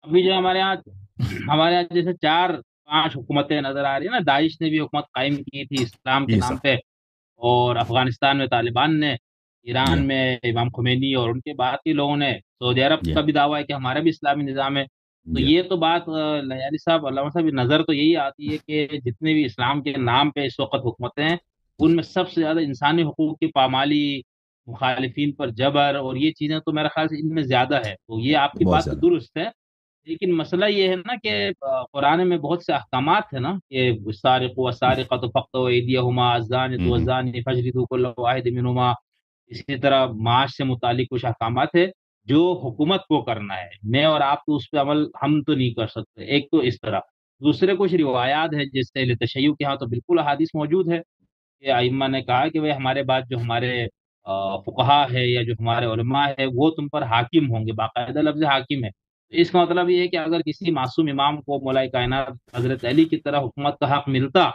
ابھی جو ہمارے یہاں جیسے چار پانچ حکومتیں نظر آ رہی ہیں نا، داعش نے بھی حکومت قائم کی تھی اسلام کے جی نام سر. پہ، اور افغانستان میں طالبان نے، جی ایران میں امام خمینی اور ان کے بعد کے لوگوں نے، سعودی عرب جی کا بھی دعویٰ ہے کہ ہمارا بھی اسلامی نظام ہے۔ تو جی یہ تو بات لیاری صاحب، علامہ صاحب، یہ نظر تو یہی آتی ہے کہ جتنے بھی اسلام کے نام پہ اس وقت حکومتیں ہیں، ان میں سب سے زیادہ انسانی حقوق کی پامالی، مخالفین پر جبر اور یہ چیزیں تو میرے خیال سے ان میں زیادہ ہے۔ تو یہ آپ کی بہت بات تو زیادہ. درست ہے، لیکن مسئلہ یہ ہے نا کہ قرآن میں بہت سے احکامات ہیں نا، کہ السارق والسارقۃ فاقطعوا ایدیہما الزانیۃ ہوں ہوں. والزانی فاجلدوا کل واحد منہما۔ اسی طرح معاش سے متعلق کچھ احکامات ہے جو حکومت کو کرنا ہے، میں اور آپ تو اس پہ عمل ہم تو نہیں کر سکتے، ایک تو اس طرح۔ دوسرے کچھ روایات ہیں جیسے تشیع کے ہاں تو بالکل احادیث موجود ہے کہ ائمہ نے کہا کہ وہ ہمارے بعد جو ہمارے فقہا ہے یا جو ہمارے علماء ہے وہ تم پر حاکم ہوں گے، باقاعدہ لفظ حاکم ہے۔ تو اس کا مطلب یہ ہے کہ اگر کسی معصوم امام کو مولا کائنات حضرت علی کی طرح حکومت کا حق ملتا،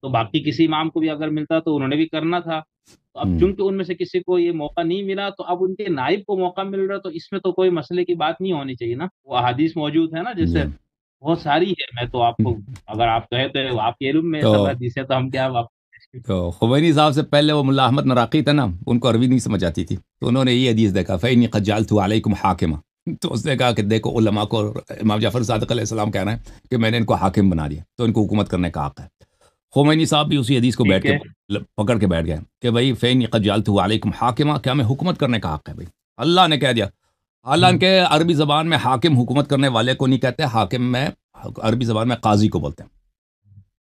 تو باقی کسی امام کو بھی اگر ملتا تو انہوں نے بھی کرنا تھا۔ تو اب ہوں. چونکہ ان میں سے کسی کو یہ موقع نہیں ملا، تو اب ان کے نائب کو موقع مل رہا، تو اس میں تو کوئی مسئلے کی بات نہیں ہونی چاہیے نا، وہ احادیث موجود ہے نا، جی. جیسے بہت ساری ہے، میں تو آپ کو اگر آپ کہے تو آپ کے علم میں سب تو حدیث ہے تو ہم کیا آپ خمینی صاحب سے پہلے وہ ملا احمد نراقی تھا نا، ان کو عربی نہیں سمجھ آتی تھی، تو انہوں نے یہ حدیث دیکھا فإنی قد جعلت علیکم حاکما. تو اس نے کہا کہ دیکھو علماء کو، امام جعفر صادق علیہ السلام کہہ رہے ہیں کہ میں نے ان کو حاکم بنا دیا، تو ان کو حکومت کرنے کا حق ہے. خمینی صاحب بھی اسی حدیث کو بیٹھ ٹھیک کے ہے؟ پکڑ کے بیٹھ گئے کہ بھائی فإنی قد جعلت علیکم حاکما، کہ ہمیں حکومت کرنے کا حق ہے بھائی، اللہ نے کہہ دیا. حالانکہ عربی زبان میں حاکم حکومت کرنے والے کو نہیں کہتے، حاکم میں عربی زبان میں قاضی کو بولتے ہیں،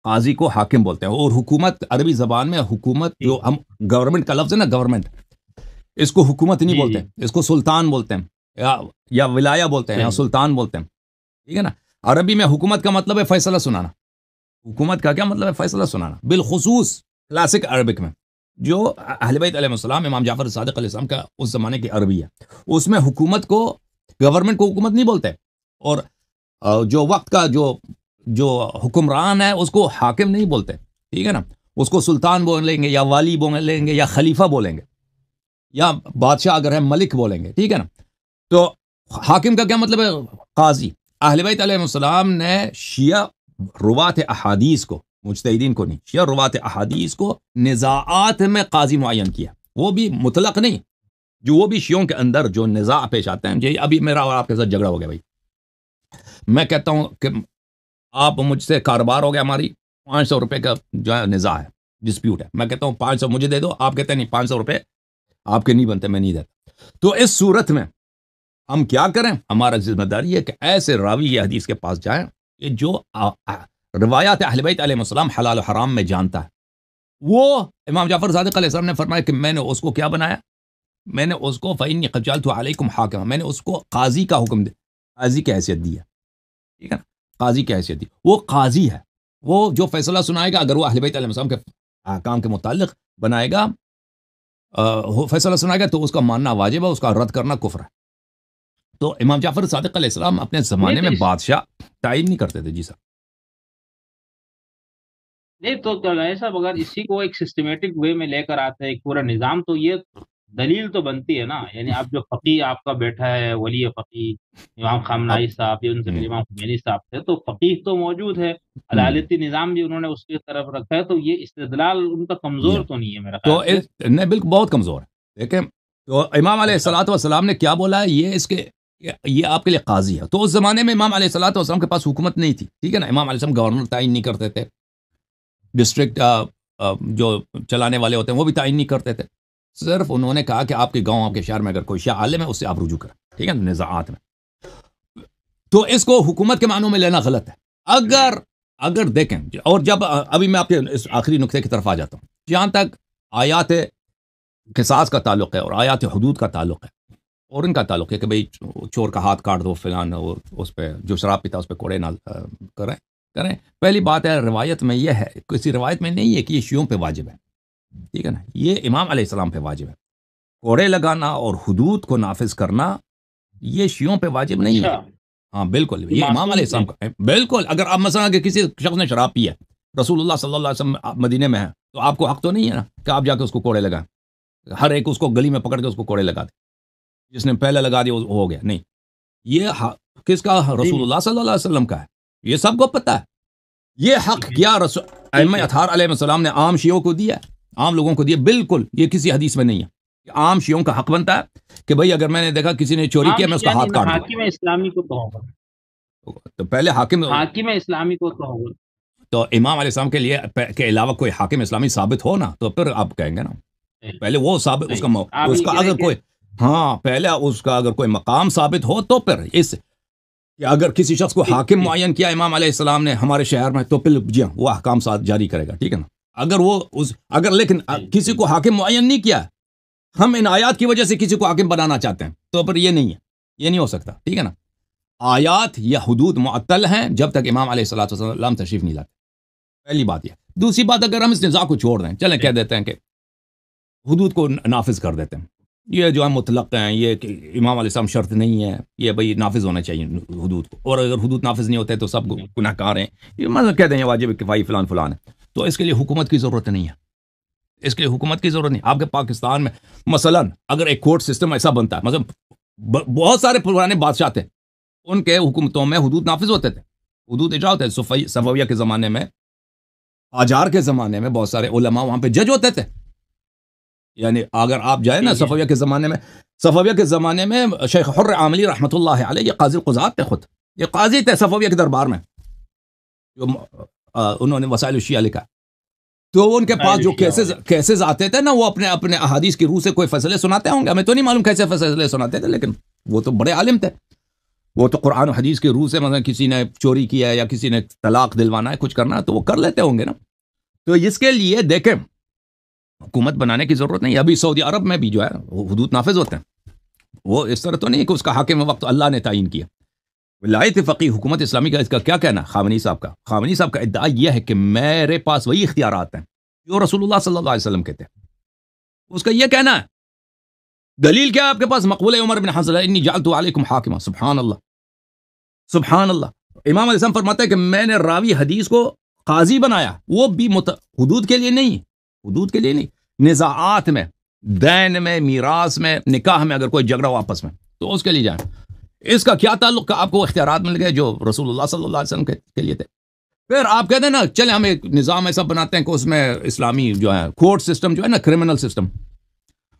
قاضی کو حاکم بولتے ہیں. اور حکومت عربی زبان میں حکومت ٹھیک جو ہے، ہم گورنمنٹ کا لفظ ہے نا، گورنمنٹ، اس کو حکومت نہیں جی بولتے، جی اس کو سلطان بولتے ہیں، یا ولایہ بولتے ہیں، یا صحیح، سلطان بولتے ہیں. ٹھیک ہے نا. عربی میں حکومت کا مطلب ہے فیصلہ سنانا. حکومت کا کیا مطلب ہے؟ فیصلہ سنانا. بالخصوص کلاسک عربک میں جو اہل بیت علیہ السلام، امام جعفر صادق علیہ السلام کا اس زمانے کی عربی ہے، اس میں حکومت کو، گورنمنٹ کو حکومت نہیں بولتے. اور جو وقت کا جو حکمران ہے اس کو حاکم نہیں بولتے. ٹھیک ہے نا. اس کو سلطان بولیں گے، یا والی بولیں گے، یا خلیفہ بولیں گے، یا بادشاہ اگر ہے ملک بولیں گے. ٹھیک ہے نا. تو حاکم کا کیا مطلب ہے؟ قاضی. اہل بیت علیہ السلام نے شیعہ روات احادیث کو، مجتہدین کو نہیں، شیعہ روات احادیث کو نزاعات میں قاضی معین کیا، وہ بھی مطلق نہیں، جو وہ بھی شیعوں کے اندر جو نزاع پیش آتے ہیں. جی ابھی میرا اور آپ کے ساتھ جھگڑا ہو گیا بھائی، میں کہتا ہوں کہ آپ مجھ سے کاروبار ہو گیا، ہماری 500 روپے کا جو ہے نزاع ہے، ڈسپیوٹ ہے. میں کہتا ہوں 500 مجھے دے دو، آپ کہتے ہیں نہیں 500 روپے آپ کے نہیں بنتے، میں نہیں دیتا. تو اس صورت میں ہم کیا کریں؟ ہمارا ذمہ داری ہے کہ ایسے راوی یہ حدیث کے پاس جائیں کہ جو روایات اہل بیت علیہ السلام حلال و حرام میں جانتا ہے. وہ امام جعفر صادق علیہ السلام نے فرمایا کہ میں نے اس کو کیا بنایا؟ میں نے اس کو فإنی قد جعلت علیکم حاکما، میں نے اس کو قاضی کا حکم دیا، قاضی کی حیثیت دی ہے. ٹھیک ہے نا. قاضی کی حیثیت دی، وہ قاضی ہے، وہ جو فیصلہ سنائے گا، اگر وہ اہل بیت علیہ السلام کے احکام کے متعلق بنائے گا، فیصلہ سنائے گا، تو اس کا ماننا واجب ہے، اس کا رد کرنا کفر ہے. تو امام جعفر صادق علیہ السلام اپنے نہیں زمانے تو میں اس بادشاہ تعین نہیں کرتے تھے. جی سر. نہیں تو ایسا اگر اسی کو ایک سسٹمیٹک وے میں لے کر آتے ہیں ایک پورا نظام، تو یہ دلیل تو بنتی ہے نا، یعنی اب جو فقی آپ کا بیٹھا ہے، ولی فقی امام اب خامنائی صاحب، یا ان سے ہم، پہلے امام خمینی صاحب تھے، تو فقیہ تو موجود ہے، ہم، عدالتی نظام بھی انہوں نے اس کی طرف رکھا ہے، تو یہ استدلال ان کا جی کمزور ہاں. تو نہیں ہے میرے تو خیال سے۔ نہیں بالکل بہت کمزور ہے. دیکھیں، تو امام علیہ اچھا، الصلوۃ والسلام نے کیا بولا ہے، یہ اس کے، یہ آپ کے لیے قاضی ہے. تو اس زمانے میں امام علیہ الصلوۃ والسلام کے پاس حکومت نہیں تھی. ٹھیک ہے نا. امام علیہ السلام گورنر تعین نہیں کرتے تھے، ڈسٹرکٹ جو چلانے والے ہوتے ہیں وہ بھی تعین نہیں کرتے تھے. صرف انہوں نے کہا کہ آپ کے گاؤں، آپ کے شہر میں اگر کوئی شیعہ عالم ہے، اس سے آپ رجوع کریں. ٹھیک ہے نا، نزاعات میں. تو اس کو حکومت کے معنوں میں لینا غلط ہے. اگر اگر دیکھیں، اور جب ابھی میں آپ کے اس آخری نقطے کی طرف آ جاتا ہوں، جہاں تک آیات قصاص کا تعلق ہے اور آیات حدود کا تعلق ہے، اور ان کا تعلق ہے کہ بھئی چور کا ہاتھ کاٹ دو فلان، اور اس پہ جو شراب پیتا اس پہ کوڑے نہ کریں کریں. پہلی بات ہے، روایت میں یہ ہے، کسی روایت میں نہیں ہے کہ یہ شیعوں پہ واجب ہے. ٹھیک ہے نا. یہ امام علیہ السلام پہ واجب ہے. کوڑے لگانا اور حدود کو نافذ کرنا یہ شیعوں پہ واجب نہیں ہے. اچھا، ہاں بالکل، یہ یہ امام علیہ معصوم تھے؟ السلام کا بالکل. اگر آپ مثلا کہ کسی شخص نے شراب پی ہے، رسول اللہ صلی اللہ علیہ وسلم مدینے میں ہے، تو آپ کو حق تو نہیں ہے نا کہ آپ جا کے اس کو کوڑے لگائیں، ہر ایک اس کو گلی میں پکڑ کے اس کو کوڑے لگا دیں. جس نے پہلے لگا دیا وہ ہو گیا نہیں. یہ کس کا؟ رسول اللہ صلی اللہ علیہ وسلم کا ہے، یہ سب کو پتہ ہے. یہ حق کیا رسول ائمہ اطہار علیہ السلام نے عام شیعوں کو دیا ہے، عام لوگوں کو دیا. بالکل یہ کسی حدیث میں نہیں ہے. عام شیعوں کا حق بنتا ہے کہ بھئی اگر میں نے دیکھا کسی نے چوری کیا میں اس کا ہاتھ کاٹ دوں. حاکم اسلامی کو تو ہوگا، تو پہلے حاکم اسلامی کو تو ہوگا. تو امام علیہ السلام کے لیے کے علاوہ کوئی حاکم اسلامی ثابت ہو نا، تو پھر آپ کہیں گے نا پہلے وہ ثابت اس کا اگر کوئی پہلے اس کا اگر کوئی مقام ثابت ہو تو پھر اس کہ اگر کسی شخص کو حاکم معین کیا امام علیہ السلام نے ہمارے شہر میں تو پھر جی وہ احکام ساتھ جاری کرے گا، ٹھیک ہے نا. اگر لیکن کسی کو حاکم معین نہیں کیا، ہم ان آیات کی وجہ سے کسی کو حاکم بنانا چاہتے ہیں تو پھر یہ نہیں ہے، یہ نہیں ہو سکتا، ٹھیک ہے نا. آیات یا حدود معطل ہیں جب تک امام علیہ السلام تشریف نہیں لاتے، پہلی بات یہ. دوسری بات اگر ہم اس نزاع کو چھوڑ دیں، چلیں کہہ دیتے ہیں کہ حدود کو نافذ کر دیتے ہیں، یہ جو ہے مطلق ہیں، یہ کہ امام علیہ السلام شرط نہیں ہے، یہ بھئی نافذ ہونا چاہیے حدود کو، اور اگر حدود نافذ نہیں ہوتے تو سب گناہ کار ہیں، یہ مطلب کہہ دیں یہ واجب کفائی فلان فلان ہے. تو اس کے لیے حکومت کی ضرورت نہیں ہے، اس کے لیے حکومت کی ضرورت نہیں. آپ کے پاکستان میں مثلا اگر ایک کورٹ سسٹم ایسا بنتا ہے، مثلا بہت سارے پرانے بادشاہ تھے، ان کے حکومتوں میں حدود نافذ ہوتے تھے، حدود اجرا ہوتے تھے. صفویہ کے زمانے میں، قاجار کے زمانے میں بہت سارے علماء وہاں پہ جج ہوتے تھے. یعنی اگر آپ جائیں نا صفویہ کے زمانے میں شیخ حر عاملی رحمۃ اللہ علیہ یہ قاضی القضات تھے، خود یہ قاضی تھے صفویہ کے دربار میں، جو انہوں نے وسائل الشیعہ لکھا. تو ان کے پاس جو کیسز آتے تھے نا، وہ اپنے احادیث کی روح سے کوئی فیصلے سناتے ہوں گے، ہمیں تو نہیں معلوم کیسے فیصلے سناتے تھے، لیکن وہ تو بڑے عالم تھے. وہ تو قرآن و حدیث کی روح سے مثلا کسی نے چوری کیا ہے یا کسی نے طلاق دلوانا ہے، کچھ کرنا ہے تو وہ کر لیتے ہوں گے نا. تو اس کے لیے دیکھیں حکومت بنانے کی ضرورت نہیں. ابھی سعودی عرب میں بھی جو ہے حدود نافذ ہوتے ہیں، وہ اس طرح تو نہیں کہ اس کا حاکم وقت اللہ نے تعین کیا. ولایت فقی حکومت اسلامی کا اس کا کیا کہنا؟ خامنئی صاحب کا ادعا یہ ہے کہ میرے پاس وہی اختیارات ہیں جو رسول اللہ صلی اللہ علیہ وسلم کہتے ہیں. اس کا یہ کہنا ہے. دلیل کیا ہے آپ کے پاس؟ مقبول عمر بن حنظلہ انی جعلت علیکم حاکما. سبحان اللہ. امام علیہ السلام فرماتے ہیں کہ میں نے راوی حدیث کو قاضی بنایا، وہ بھی حدود کے لیے نہیں، نزاعات میں، دین میں، میراث میں، نکاح میں، اگر کوئی جھگڑا ہو آپس میں تو اس کے لیے جائیں. اس کا کیا تعلق؟ آپ کو اختیارات مل گئے جو رسول اللہ صلی اللہ علیہ وسلم کے لیے تھے. پھر آپ کہتے ہیں نا چلیں ہم ایک نظام ایسا بناتے ہیں کہ اس میں اسلامی جو ہے کورٹ سسٹم جو ہے نا، کرمنل سسٹم،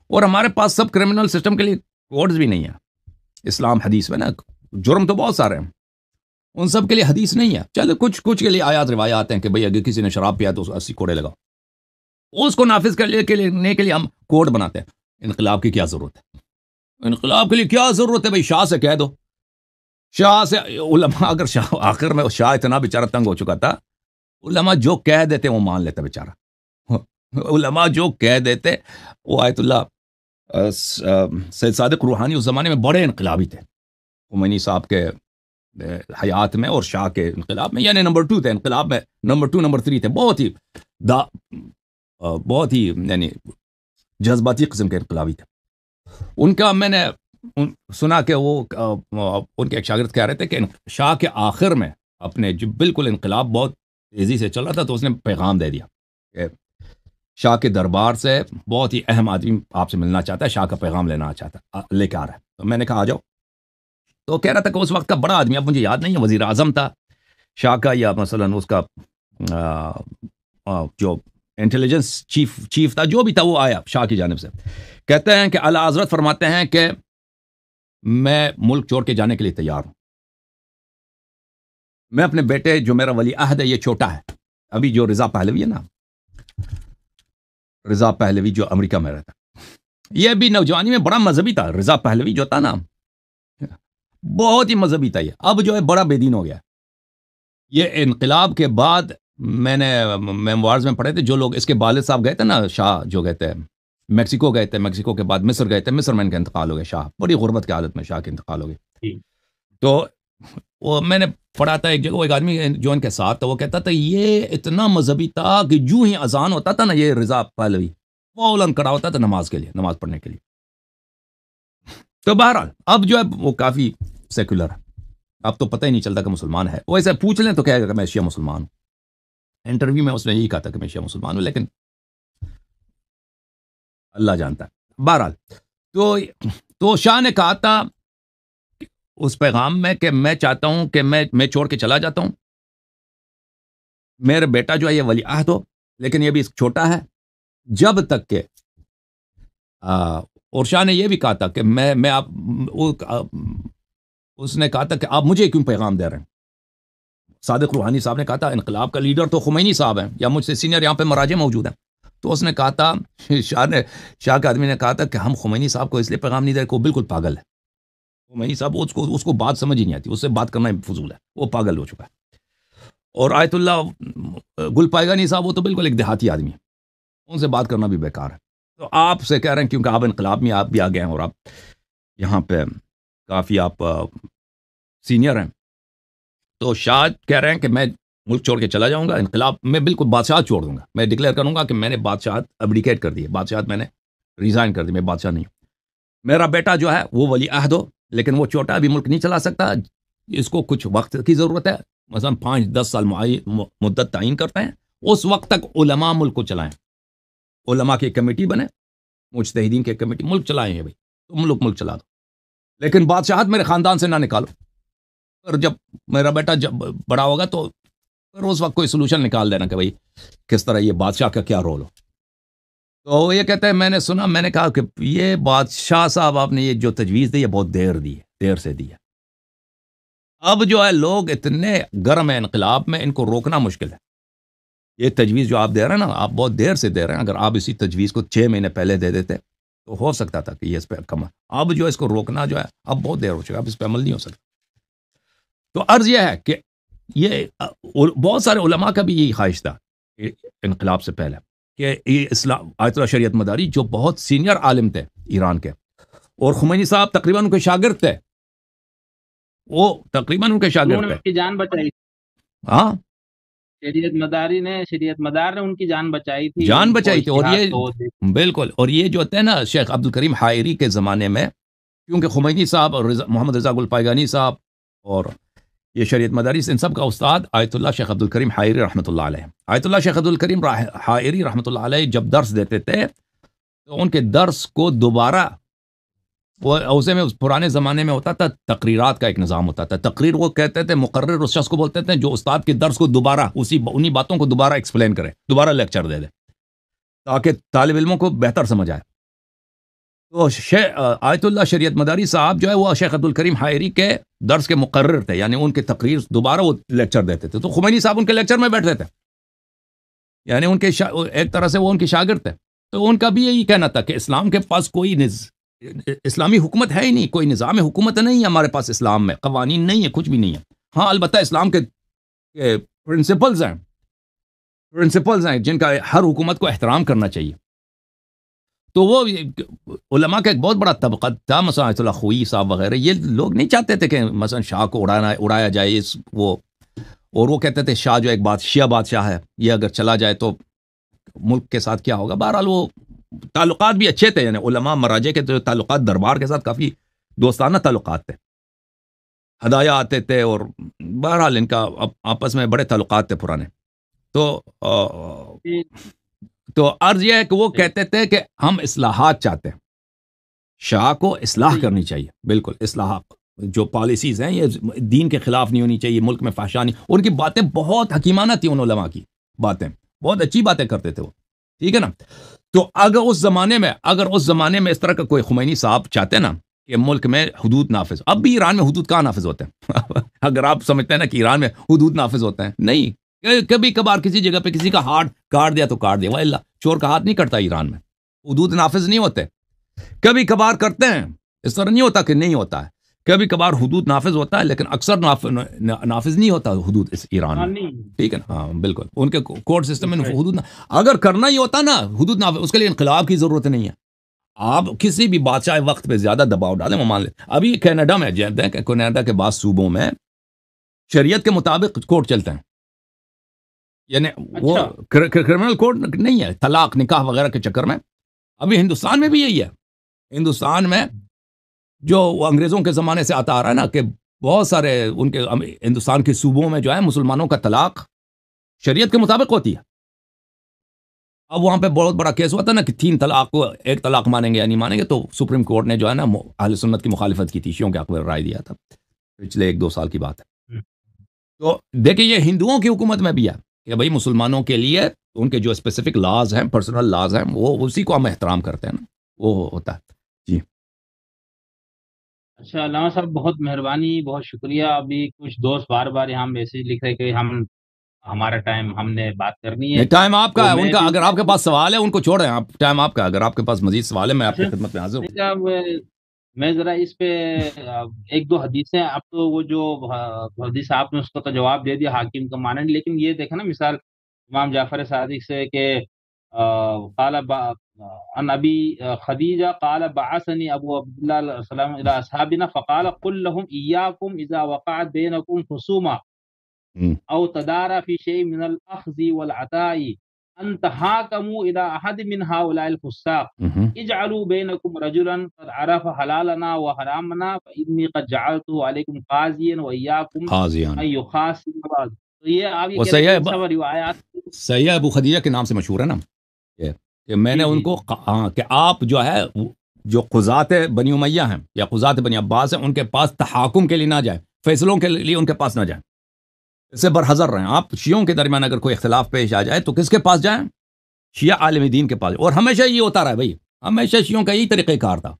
اور ہمارے پاس سب کرمنل سسٹم کے لیے کورٹس بھی نہیں ہے. اسلام حدیث میں نا جرم تو بہت سارے ہیں، ان سب کے لیے حدیث نہیں ہے. چلے کچھ کے لیے آیات روایات ہیں کہ بھئی اگر کسی نے شراب پیا تو 80 کوڑے لگاؤ. اس کو نافذ کرنے کے لیے ہم کوڈ بناتے ہیں. انقلاب کی کیا ضرورت ہے؟ انقلاب کے لیے کیا ضرورت ہے؟ بھئی شاہ سے کہہ دو. شاہ سے علماء، اگر شاہ آخر میں شاہ اتنا بیچارہ تنگ ہو چکا تھا، علماء جو کہہ دیتے وہ مان لیتا بیچارہ. علماء جو کہہ دیتے، وہ آیت اللہ سید صادق روحانی اس زمانے میں بڑے انقلابی تھے. خمینی صاحب کے حیات میں اور شاہ کے انقلاب میں، یعنی نمبر 2 تھے انقلاب میں، نمبر 2 نمبر 3 تھے. بہت ہی یعنی جذباتی قسم کے انقلابی تھے. ان کا میں نے سنا کہ وہ ان کے ایک شاگرد کہہ رہے تھے کہ شاہ کے آخر میں اپنے جو بالکل انقلاب بہت تیزی سے چل رہا تھا تو اس نے پیغام دے دیا کہ شاہ کے دربار سے بہت ہی اہم آدمی آپ سے ملنا چاہتا ہے، شاہ کا پیغام لینا چاہتا ہے، لے کے آ رہا ہے. تو میں نے کہا آ جاؤ. تو کہہ رہا تھا کہ اس وقت کا بڑا آدمی، اب مجھے یاد نہیں ہے، وزیر اعظم تھا شاہ کا، یا مثلا اس کا جو انٹیلیجنس چیف تھا، جو بھی تھا، وہ آیا شاہ کی جانب سے. کہتے ہیں کہ اعلیٰ حضرت فرماتے ہیں کہ میں ملک چھوڑ کے جانے کے لیے تیار ہوں. میں اپنے بیٹے جو میرا ولی عہد ہے، یہ چھوٹا ہے ابھی، جو رضا پہلوی ہے نا، رضا پہلوی جو امریکہ میں رہتا، یہ بھی نوجوانی میں بڑا مذہبی تھا. رضا پہلوی جو تھا نا بہت ہی مذہبی تھا. یہ اب جو ہے بڑا بے دین ہو گیا. یہ انقلاب کے بعد میں نے میموارز میں پڑھے تھے، جو لوگ اس کے والد صاحب گئے تھے نا، شاہ جو گئے تھے میکسیکو گئے تھے، میکسیکو کے بعد مصر گئے تھے، مصر میں ان کا انتقال ہو گیا. شاہ بڑی غربت کی حالت میں شاہ کا انتقال ہو گیا. تو وہ میں نے پڑھا تھا ایک جگہ، وہ ایک آدمی جو ان کے ساتھ تھا، وہ کہتا تھا یہ اتنا مذہبی تھا کہ جو ہی اذان ہوتا تھا نا، یہ رضا پہلوی فوراً کھڑا ہوتا تھا نماز کے لیے، نماز پڑھنے کے لیے. تو بہرحال اب جو ہے وہ کافی سیکولر ہے، اب تو پتہ ہی نہیں چلتا کہ مسلمان ہے. وہ ایسے پوچھ لیں تو کہے گا کہ میں شیعہ مسلمان ہوں. انٹرویو میں اس نے یہی کہا تھا کہ میں شیعہ مسلمان ہوں، لیکن اللہ جانتا ہے. بہرحال تو شاہ نے کہا تھا، اس پیغام میں کہ میں چاہتا ہوں کہ میں چھوڑ کے چلا جاتا ہوں، میرا بیٹا جو ہے یہ ولی عہد ہو، لیکن یہ بھی چھوٹا ہے، جب تک کہ اور شاہ نے یہ بھی کہا تھا کہ میں آپ اس نے کہا تھا کہ آپ مجھے کیوں پیغام دے رہے ہیں؟ صادق روحانی صاحب نے کہا تھا انقلاب کا لیڈر تو خمینی صاحب ہیں، یا مجھ سے سینئر یہاں پہ مراجع موجود ہیں، تو اس نے کہا تھا، شاہ کے آدمی نے کہا تھا کہ ہم خمینی صاحب کو اس لیے پیغام نہیں دے رہے کہ وہ بالکل پاگل ہے، خمینی صاحب اس کو بات سمجھ ہی نہیں آتی، اس سے بات کرنا فضول ہے، وہ پاگل ہو چکا ہے۔ اور آیت اللہ گل پائیگانی صاحب وہ تو بالکل ایک دیہاتی آدمی ہے، ان سے بات کرنا بھی بیکار ہے۔ تو آپ سے کہہ رہے ہیں کیونکہ آپ انقلاب میں آپ بھی آ گئے ہیں اور آپ یہاں پہ کافی آپ سینئر ہیں، تو شاہ کہہ رہے ہیں کہ میں ملک چھوڑ کے چلا جاؤں گا، انقلاب میں بالکل بادشاہت چھوڑ دوں گا، میں ڈکلیئر کروں گا کہ میں نے بادشاہت ابڈیکیٹ کر دی ہے، بادشاہت میں نے ریزائن کر دی، میں بادشاہ نہیں ہوں، میرا بیٹا جو ہے وہ ولی عہد ہو، لیکن وہ چھوٹا ابھی ملک نہیں چلا سکتا، اس کو کچھ وقت کی ضرورت ہے، مثلا 5-10 سال مدت تعین کرتے ہیں، اس وقت تک علماء ملک کو چلائیں، علماء کی کمیٹی بنے، مجتہدین کی کمیٹی، ملک چلائیں گے بھائی، تم لوگ ملک چلا دو، لیکن بادشاہت میرے خاندان سے نہ نکالو، اور جب میرا بیٹا جب بڑا ہوگا تو پھر اس وقت کوئی سلوشن نکال دینا کہ بھائی کس طرح یہ بادشاہ کا کیا رول ہو۔ تو وہ یہ کہتے ہیں میں نے کہا کہ یہ بادشاہ صاحب آپ نے یہ جو تجویز دی ہے بہت دیر سے دی ہے، اب جو ہے لوگ اتنے گرم ہیں انقلاب میں، ان کو روکنا مشکل ہے، یہ تجویز جو آپ دے رہے ہیں نا، آپ بہت دیر سے دے رہے ہیں، اگر آپ اسی تجویز کو 6 مہینے پہلے دے دیتے تو ہو سکتا تھا کہ یہ اس پہ کم، اب جو اس کو روکنا جو ہے اب بہت دیر ہو چکا، اب اس پہ عمل نہیں ہو سکتا۔ تو عرض یہ ہے کہ یہ بہت سارے علماء کا بھی یہی خواہش تھا انقلاب سے پہلے کہ یہ اسلام آیت اللہ شریعت مداری جو بہت سینئر عالم تھے ایران کے، اور خمینی صاحب تقریباً ان کے شاگرد تھے، وہ تقریباً ان کے شاگرد تھے، ان کی جان بچائی، ہاں شریعت مدار نے ان کی جان بچائی تھی، جان بچائی تھی، اور یہ بالکل، اور یہ جو ہوتے ہیں نا شیخ عبد الکریم حائری کے زمانے میں، کیونکہ خمینی صاحب اور محمد رضا گل پائیگانی صاحب اور یہ شریعت مدارس ان سب کا استاد آیت اللہ شیخ عبد الکریم حائری رحمۃ اللہ علیہ، آیت اللہ شیخ عبد الکریم حائری رحمۃ اللہ علیہ جب درس دیتے تھے تو ان کے درس کو دوبارہ، وہ اوسے میں پرانے زمانے میں ہوتا تھا تقریرات کا ایک نظام ہوتا تھا، تقریر وہ کہتے تھے، مقرر اس شخص کو بولتے تھے جو استاد کے درس کو دوبارہ انہی باتوں کو دوبارہ ایکسپلین کرے، دوبارہ لیکچر دے تاکہ طالب علموں کو بہتر سمجھ آئے۔ تو آیت اللہ شریعت مداری صاحب جو ہے وہ شیخ عبد الکریم حائری کے درس کے مقرر تھے، یعنی ان کے تقریر دوبارہ وہ لیکچر دیتے تھے، تو خمینی صاحب ان کے لیکچر میں بیٹھتے تھے، یعنی ان کے ایک طرح سے وہ ان کے شاگرد تھے۔ تو ان کا بھی یہی کہنا تھا کہ اسلام کے پاس کوئی اسلامی حکومت ہے ہی نہیں، کوئی نظام حکومت نہیں ہے ہمارے پاس، اسلام میں قوانین نہیں ہے، کچھ بھی نہیں ہے، ہاں البتہ اسلام کے پرنسپلز ہیں جن کا ہر حکومت کو احترام کرنا چاہیے۔ تو وہ علماء کا ایک بہت بڑا طبقہ تھا، مثلا آیت اللہ خوئی صاحب وغیرہ، یہ لوگ نہیں چاہتے تھے کہ مثلا شاہ کو اڑایا جائے، اور وہ کہتے تھے شاہ جو ایک شیعہ بادشاہ ہے، یہ اگر چلا جائے تو ملک کے ساتھ کیا ہوگا۔ بہرحال وہ تعلقات بھی اچھے تھے، یعنی علماء مراجع کے تعلقات دربار کے ساتھ کافی دوستانہ تعلقات تھے، ہدایہ آتے تھے، اور بہرحال ان کا آپس میں بڑے تعلقات تھے پرانے۔ تو عرض یہ ہے کہ وہ کہتے تھے کہ ہم اصلاحات چاہتے ہیں، شاہ کو اصلاح کرنی چاہیے، بالکل اصلاحات، جو پالیسیز ہیں یہ دین کے خلاف نہیں ہونی چاہیے، ملک میں فحشا نہیں۔ ان کی باتیں بہت حکیمانہ تھی، ان علماء کی باتیں بہت اچھی باتیں کرتے تھے وہ، ٹھیک ہے نا۔ تو اگر اس زمانے میں اس طرح کا کوئی خمینی صاحب چاہتے ہیں نا کہ ملک میں حدود نافذ، اب بھی ایران میں حدود کہاں نافذ ہوتے ہیں؟ اگر آپ سمجھتے ہیں نا کہ ایران میں حدود نافذ ہوتے ہیں، نہیں، کبھی کبھار کسی جگہ پہ کسی کا ہاتھ کاٹ دیا تو کاٹ دیا، واللہ چور کا ہاتھ نہیں کٹتا ایران میں، حدود نافذ نہیں ہوتے، کبھی کبھار کرتے ہیں، اس طرح نہیں ہوتا کہ نہیں ہوتا ہے، کبھی کبھار حدود نافذ ہوتا ہے، لیکن اکثر نافذ نہیں ہوتا حدود اس ایران میں، ٹھیک ہے نا، ہاں بالکل، ان کے کورٹ سسٹم میں حدود اگر کرنا ہی ہوتا نا حدود نافذ، اس کے لیے انقلاب کی ضرورت نہیں ہے، آپ کسی بھی بادشاہ وقت پہ زیادہ دباؤ ڈالیں وہ مان لیں۔ ابھی کینیڈا میں کینیڈا کے بعض صوبوں میں شریعت کے مطابق کورٹ چلتے ہیں، یعنی وہ کرمنل کورٹ نہیں ہے، طلاق نکاح وغیرہ کے چکر میں۔ ابھی ہندوستان میں بھی یہی ہے، ہندوستان میں جو انگریزوں کے زمانے سے آتا آ رہا ہے نا کہ بہت سارے ان کے ہندوستان کے صوبوں میں جو ہے مسلمانوں کا طلاق شریعت کے مطابق ہوتی ہے۔ اب وہاں پہ بہت بڑا کیس ہوا تھا نا کہ 3 طلاق کو 1 طلاق مانیں گے یا نہیں مانیں گے، تو سپریم کورٹ نے جو ہے نا اہل سنت کی مخالفت کی تھی، شیعوں کے حق میں رائے دیا تھا، پچھلے 1-2 سال کی بات ہے. ہوں، تو دیکھیں یہ ہندوؤں کی حکومت میں بھی ہے کہ بھائی مسلمانوں کے لیے ان کے جو اسپیسیفک لاز ہیں، پرسنل لاز ہیں، وہ اسی کو ہم احترام کرتے ہیں نا، وہ ہوتا ہے. جی اچھا علامہ صاحب، بہت مہربانی، بہت شکریہ. ابھی کچھ دوست بار بار یہاں میسج لکھ رہے کہ ہمارا ٹائم ہم نے بات کرنی ہے، نہیں، ٹائم آپ کا تو ہے، ان میں کا بھی اگر آپ کے پاس سوال ہے ان کو چھوڑیں، آپ ٹائم آپ کا ہے. اگر آپ کے پاس مزید سوال ہے میں آپ اچھا کی خدمت میں حاضر ہوں. نہیں کیا میں ذرا اس پہ ایک دو حدیثیں، اب تو وہ جو حدیث آپ نے اس کا تو جواب دے دیا، حاکم کا مانند، لیکن یہ دیکھیں نا مثال امام جعفر صادق سے کہ قال عن ابی خدیجہ قال بعثني ابو عبداللہ علیہ السلام الى اصحابنا فقال قل لهم اياكم اذا وقعت بينكم خصومه ہوں، او تدارى في شيء من الاخذ والعطاء ان تحاكموا الى احد من هؤلاء الفساق ہوں. اجعلوا بينكم رجلا قد عرف حلالنا وحرامنا فاني قد جعلته عليكم قاضيا واياكم قاضیان، ان يخاصم بعض. تو یہ آپ یہ وہ کہہ رہے صحیح کہ ہے، ان سب روایات. سیاح ابو خدیجہ کے نام سے مشہور ہے نا یہ، کہ میں نے جی ان جی کو جی ہاں کہ آپ جو ہے جو قضات بنی امیہ ہیں یا قضات بنی عباس ہیں ان کے پاس تحاکم کے لیے نہ جائیں، فیصلوں کے لیے ان کے پاس نہ جائیں، اس سے برحذر رہیں. آپ شیعوں کے درمیان اگر کوئی اختلاف پیش آ جائے تو کس کے پاس جائیں؟ شیعہ عالم دین کے پاس. اور ہمیشہ یہ ہوتا رہا بھائی، ہمیشہ شیعوں کا یہی طریقہ کار تھا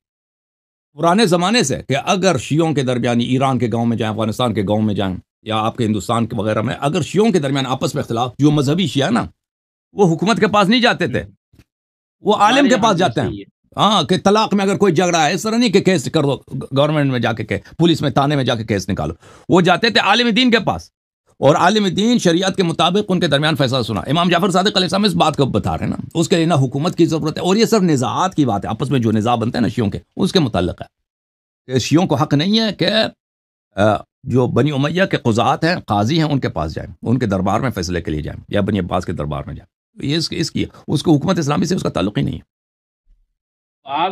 پرانے زمانے سے کہ اگر شیعوں کے درمیان ایران کے گاؤں میں جائیں، افغانستان کے گاؤں میں جائیں یا آپ کے ہندوستان کے وغیرہ میں اگر شیعوں کے درمیان آپس میں اختلاف، جو مذہبی شیعہ نا وہ حکومت کے پاس نہیں جاتے تھے، وہ عالم ہمارے کے یہاں پاس بھی جاتے ایسے ہیں. ہی ہے. ہاں کہ طلاق میں اگر کوئی جھگڑا ہے، اس طرح نہیں کہ کیس کر دو گورنمنٹ میں جا کے پولیس میں تانے میں جا کے کیس نکالو، وہ جاتے تھے عالم دین کے پاس، اور عالم دین شریعت کے مطابق ان کے درمیان فیصلہ سنا. امام جعفر صادق علیہ السلام اس بات کو بتا رہے ہیں نا، اس کے لیے نہ حکومت کی ضرورت ہے، اور یہ صرف نزاعات کی بات ہے، آپس میں جو نزاع بنتے ہیں نا شیعوں کے، اس کے متعلق ہے کہ شیعوں کو حق نہیں ہے کہ جو بنی امیہ کے قضات ہیں، قاضی ہیں، ان کے پاس جائیں، ان کے دربار میں فیصلے کے لیے جائیں، یا بنی عباس کے دربار میں جائیں. یہ اس کو حکومت اسلامی سے اس کا تعلق ہی نہیں ہے. آپ